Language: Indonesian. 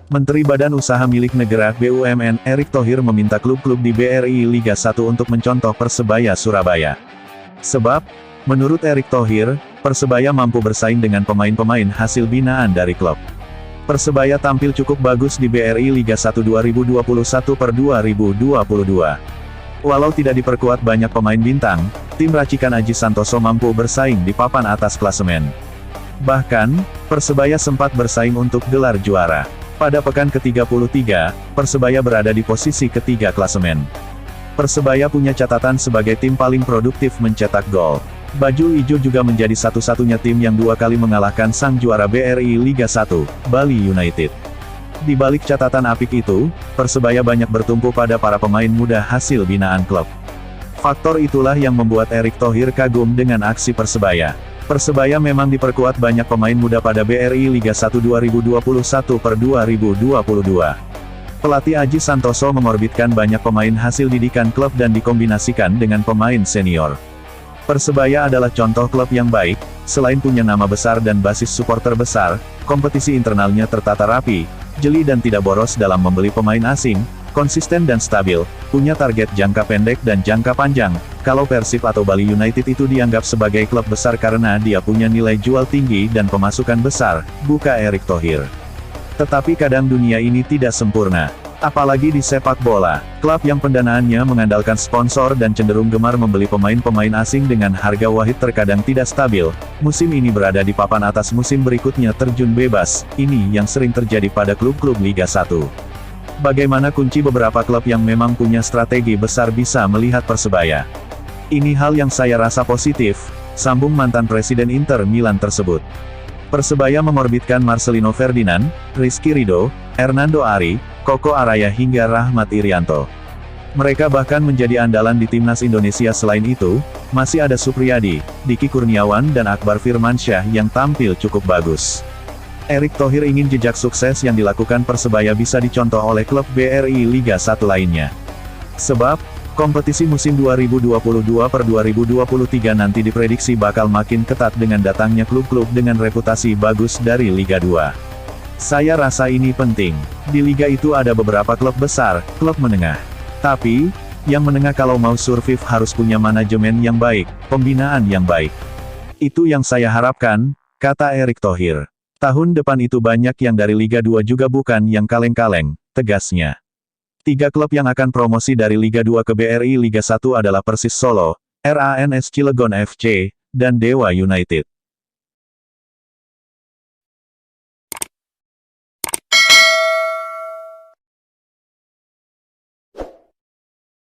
Menteri Badan Usaha Milik Negara (BUMN) Erick Thohir meminta klub-klub di BRI Liga 1 untuk mencontoh Persebaya Surabaya. Sebab, menurut Erick Thohir, Persebaya mampu bersaing dengan pemain-pemain hasil binaan dari klub. Persebaya tampil cukup bagus di BRI Liga 1 2021-2022. Walau tidak diperkuat banyak pemain bintang, tim racikan Aji Santoso mampu bersaing di papan atas klasemen. Bahkan, Persebaya sempat bersaing untuk gelar juara. Pada pekan ke-33, Persebaya berada di posisi ketiga klasemen. Persebaya punya catatan sebagai tim paling produktif mencetak gol. Bajul Ijo juga menjadi satu-satunya tim yang 2 kali mengalahkan sang juara BRI Liga 1, Bali United. Di balik catatan apik itu, Persebaya banyak bertumpu pada para pemain muda hasil binaan klub. Faktor itulah yang membuat Erick Thohir kagum dengan aksi Persebaya. Persebaya memang diperkuat banyak pemain muda pada BRI Liga 1 2021-2022. Pelatih Aji Santoso mengorbitkan banyak pemain hasil didikan klub dan dikombinasikan dengan pemain senior. Persebaya adalah contoh klub yang baik, selain punya nama besar dan basis supporter besar, kompetisi internalnya tertata rapi, jeli dan tidak boros dalam membeli pemain asing, konsisten dan stabil, punya target jangka pendek dan jangka panjang. Kalau Persib atau Bali United itu dianggap sebagai klub besar karena dia punya nilai jual tinggi dan pemasukan besar, buka Erick Thohir. Tetapi kadang dunia ini tidak sempurna. Apalagi di sepak bola, klub yang pendanaannya mengandalkan sponsor dan cenderung gemar membeli pemain-pemain asing dengan harga wahid terkadang tidak stabil. Musim ini berada di papan atas, musim berikutnya terjun bebas. Ini yang sering terjadi pada klub-klub Liga 1. Bagaimana kunci beberapa klub yang memang punya strategi besar bisa melihat Persebaya? Ini hal yang saya rasa positif, sambung mantan Presiden Inter Milan tersebut. Persebaya mengorbitkan Marcelino Ferdinand, Rizky Ridho, Hernando Ari, Koko Araya hingga Rahmat Irianto. Mereka bahkan menjadi andalan di timnas Indonesia. Selain itu, masih ada Supriyadi, Diki Kurniawan dan Akbar Firmansyah yang tampil cukup bagus. Erick Thohir ingin jejak sukses yang dilakukan Persebaya bisa dicontoh oleh klub BRI Liga 1 lainnya. Sebab, kompetisi musim 2022-2023 nanti diprediksi bakal makin ketat dengan datangnya klub-klub dengan reputasi bagus dari Liga 2. Saya rasa ini penting. Di liga itu ada beberapa klub besar, klub menengah. Tapi, yang menengah kalau mau survive harus punya manajemen yang baik, pembinaan yang baik. Itu yang saya harapkan, kata Erick Thohir. Tahun depan itu banyak yang dari Liga 2 juga bukan yang kaleng-kaleng, tegasnya. 3 klub yang akan promosi dari Liga 2 ke BRI Liga 1 adalah Persis Solo, RANS Cilegon FC, dan Dewa United.